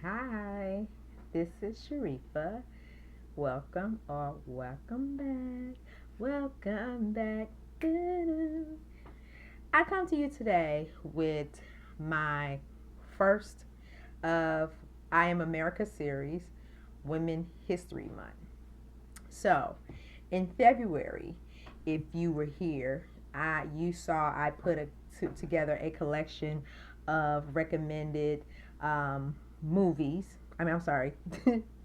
Hi, this is Sharifa. Welcome or welcome back. Welcome back. Doo-doo. I come to you today with my first of I Am America series, Women History Month. So, in February, if you were here, you saw I put together a collection of recommended movies. I'm sorry,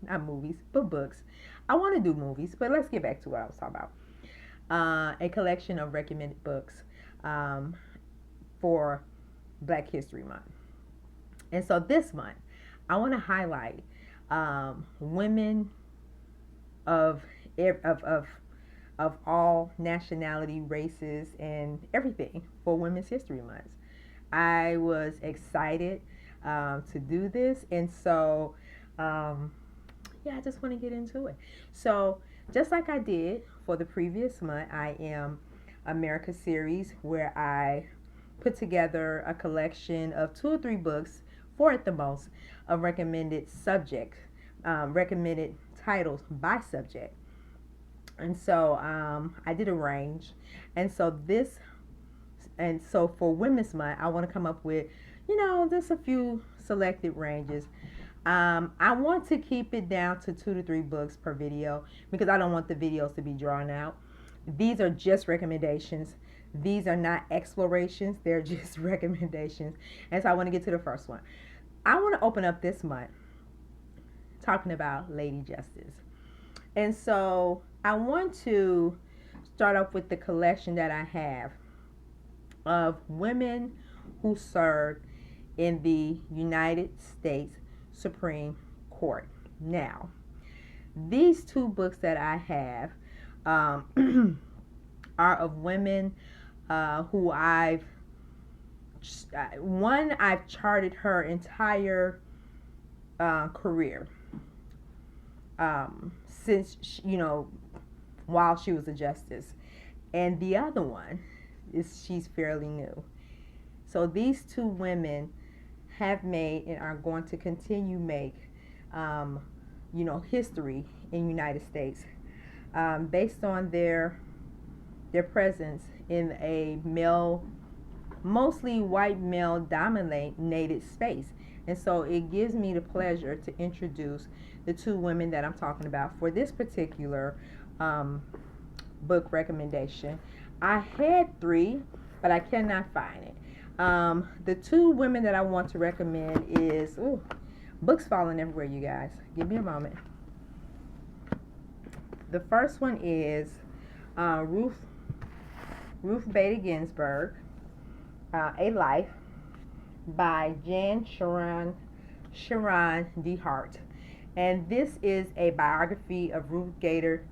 not movies, but books. I want to do movies, but let's get back to what I was talking about. A collection of recommended books um, for Black History Month. And so this month, I want to highlight women of of of of all nationality, races, and everything for Women's History Month. I was excited to do this, and so um, yeah, I just want to get into it. So, just like I did for the previous month, I am America series where I put together a collection of two or three books, four at the most, of recommended subjects, recommended titles by subject. And so I did a range. And so for Women's Month, I want to come up with, just a few selected ranges. I want to keep it down to 2 to 3 books per video because I don't want the videos to be drawn out. These are just recommendations. These are not explorations, they're just recommendations. And so I want to get to the first one. I want to open up this month talking about Lady Justice. And so I want to start off with the collection that I have of women who served in the United States Supreme Court. Now, these two books that I have are of women who I've charted her entire career since while she was a justice, and the other one is she's fairly new. So these two women have made and are going to continue make um, history in the United States based on their presence in a mostly white male dominated space. And so it gives me the pleasure to introduce the two women that I'm talking about for this particular um, book recommendation. I had three, but I cannot find it. The two women that I want to recommend is books falling everywhere, you guys. Give me a moment. The first one is Ruth Bader Ginsburg, A Life by Jan Sharon DeHart. And this is a biography of Ruth Bader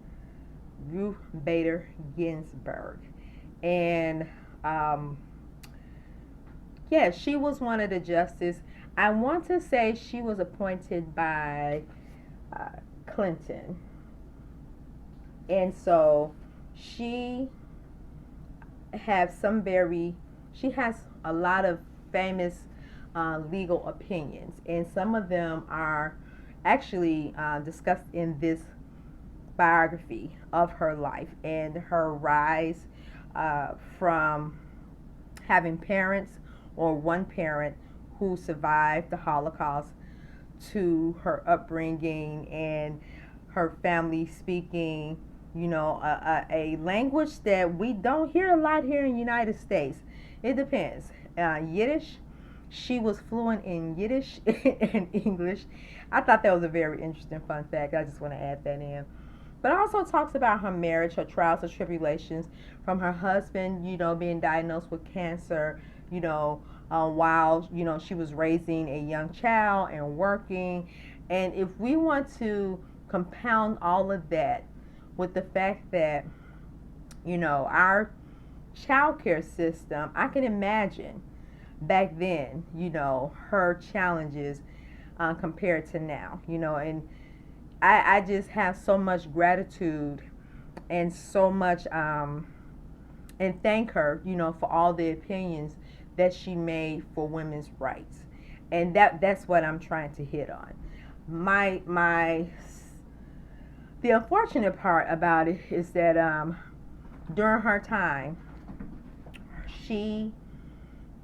Ginsburg. And yeah, she was one of the justices. I want to say she was appointed by Clinton. And so she she has a lot of famous legal opinions, and some of them are actually discussed in this biography of her life and her rise from having parents or one parent who survived the Holocaust to her upbringing and her family speaking, a language that we don't hear a lot here in the United States. It depends. Yiddish, she was fluent in Yiddish and English. I thought that was a very interesting fun fact. I just want to add that in. But it also talks about her marriage, her trials and tribulations from her husband, being diagnosed with cancer, while, she was raising a young child and working. And if we want to compound all of that with the fact that, our child care system, I can imagine back then, her challenges compared to now, and I just have so much gratitude and so much and thank her, for all the opinions that she made for women's rights. And that's what I'm trying to hit on. My the unfortunate part about it is that during her time, she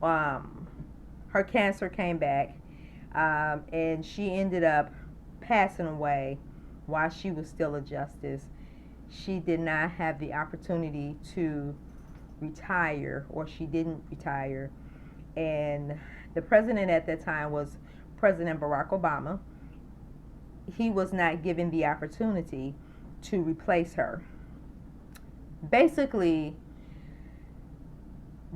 her cancer came back, and she ended up passing away while she was still a justice. She did not have the opportunity to retire, or she didn't retire. And the president at that time was President Barack Obama. He was not given the opportunity to replace her. Basically,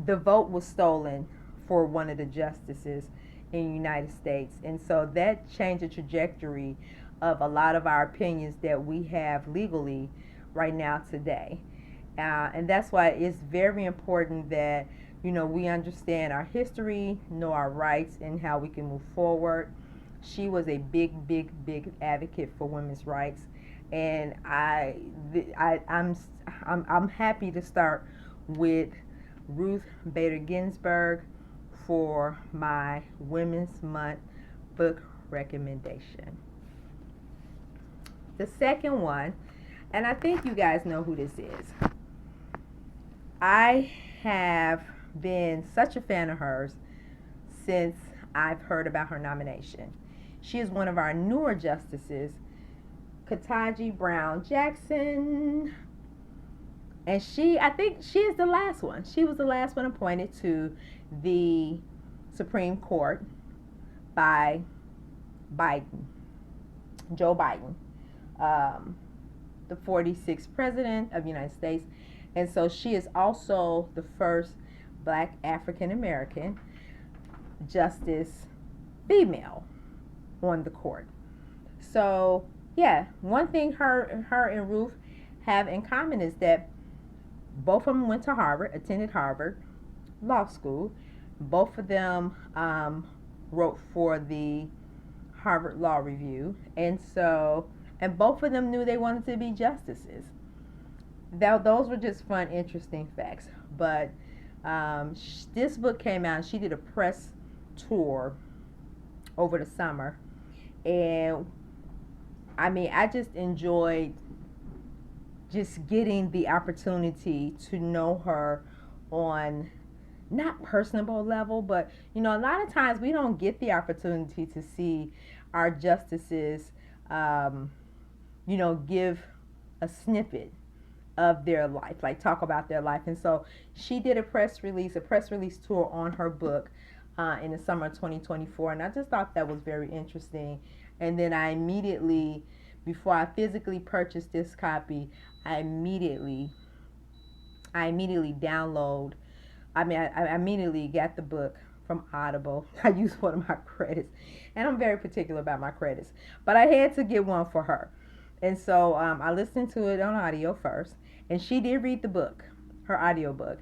the vote was stolen for one of the justices in the United States. And so that changed the trajectory of a lot of our opinions that we have legally right now today. And that's why it's very important that, we understand our history, know our rights, and how we can move forward. She was a big, big, big advocate for women's rights, and I'm happy to start with Ruth Bader Ginsburg for my Women's Month book recommendation. The second one, and I think you guys know who this is. I have been such a fan of hers since I've heard about her nomination. She is one of our newer justices, Ketanji Brown Jackson. And I think she is the last one. She was the last one appointed to the Supreme Court by Biden, Joe Biden, the 46th president of the United States. And so she is also the first Black African American justice female on the court. So yeah, one thing her and Ruth have in common is that both of them went to Harvard, attended Harvard Law School. Both of them wrote for the Harvard Law Review, and both of them knew they wanted to be justices. Those were just fun, interesting facts. But this book came out. She did a press tour over the summer, and I just enjoyed just getting the opportunity to know her on not personable level, but a lot of times we don't get the opportunity to see our justices give a snippet of their life, like talk about their life. And so she did a press release tour on her book in the summer of 2024, and I just thought that was very interesting. And then I immediately, before I physically purchased this copy, I immediately download. I immediately got the book from Audible. I used one of my credits, and I'm very particular about my credits, but I had to get one for her. And so I listened to it on audio first, and she did read the book, her audio book.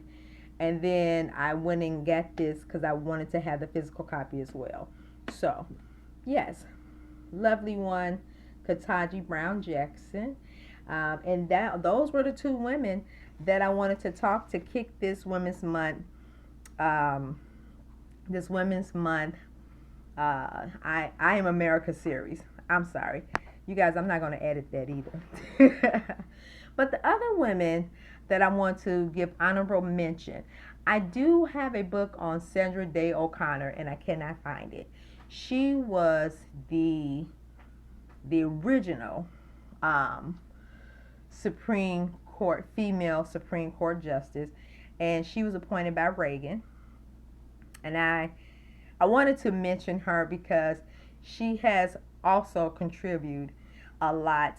And then I went and got this because I wanted to have the physical copy as well. So, yes, lovely one, Ketanji Brown Jackson. And those were the two women that I wanted to talk to kick this Women's Month. I Am America series. I'm sorry, you guys. I'm not going to edit that either. But the other women that I want to give honorable mention, I do have a book on Sandra Day O'Connor, and I cannot find it. She was the original female Supreme Court justice, and she was appointed by Reagan. And I wanted to mention her because she has also contributed a lot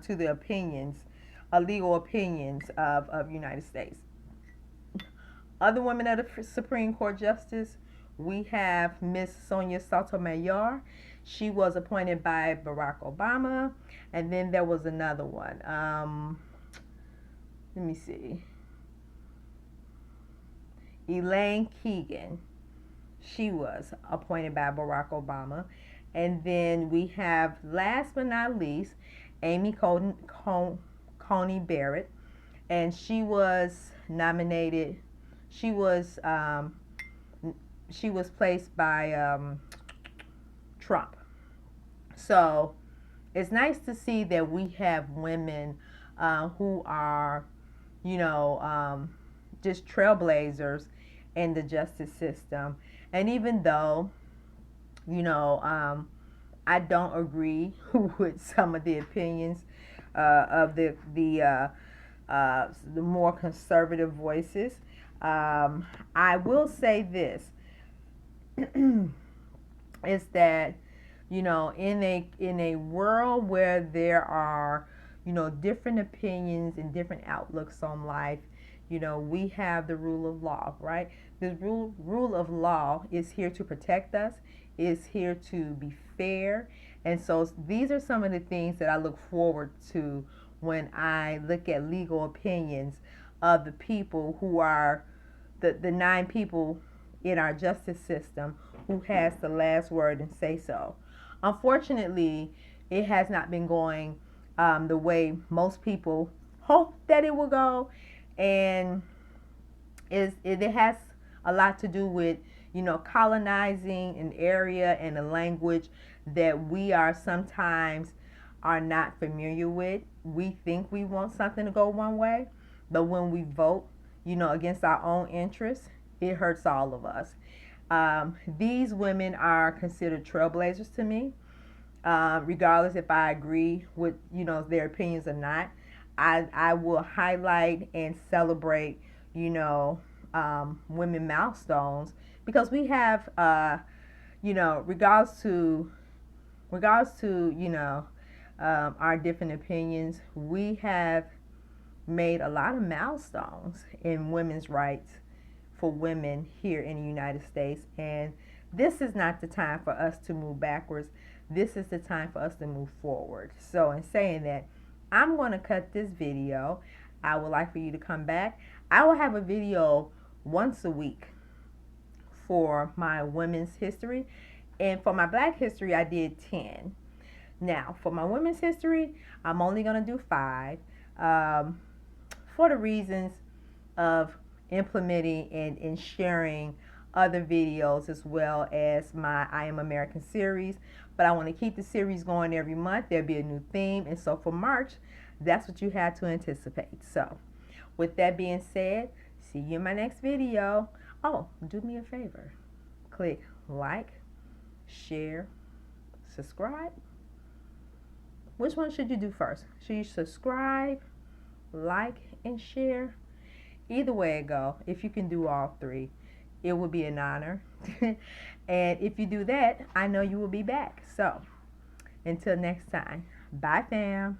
to the opinions, legal opinions of United States. Other women of the Supreme Court justice, we have Miss Sonia Sotomayor. She was appointed by Barack Obama. And then there was another one. Let me see. Elaine Keegan. She was appointed by Barack Obama. And then we have, last but not least, Amy Coney Barrett. And she was placed by Trump. So it's nice to see that we have women who are, you know, just trailblazers in the justice system. And even though, you know, I don't agree with some of the opinions of the more conservative voices, I will say this is that, you know, in a world where there are, you know, different opinions and different outlooks on life, you know, we have the rule of law, right? The rule of law is here to protect us, is here to be fair. And so these are some of the things that I look forward to when I look at legal opinions of the people who are the nine people in our justice system who has the last word and say so. Unfortunately, it has not been going the way most people hope that it will go, and it has a lot to do with, you know, colonizing an area and a language that we are sometimes are not familiar with. We think we want something to go one way, but when we vote, you know, against our own interests, it hurts all of us. These women are considered trailblazers to me, regardless if I agree with, you know, their opinions or not. I will highlight and celebrate, you know, women milestones because we have, you know, regards to you know, our different opinions, we have made a lot of milestones in women's rights for women here in the United States. And this is not the time for us to move backwards. This is the time for us to move forward. So in saying that, I'm going to cut this video. I would like for you to come back. I will have a video once a week for my women's history. And for my black history, I did 10. Now, for my women's history, I'm only going to do 5 for the reasons of implementing and sharing other videos as well as my I Am American series. But I want to keep the series going every month. There'll be a new theme. And so for March, that's what you have to anticipate. So with that being said, see you in my next video. Oh, do me a favor. Click like, share, subscribe. Which one should you do first? Should you subscribe, like, and share? Either way it go, if you can do all 3, it would be an honor. And if you do that, I know you will be back. So until next time, bye fam.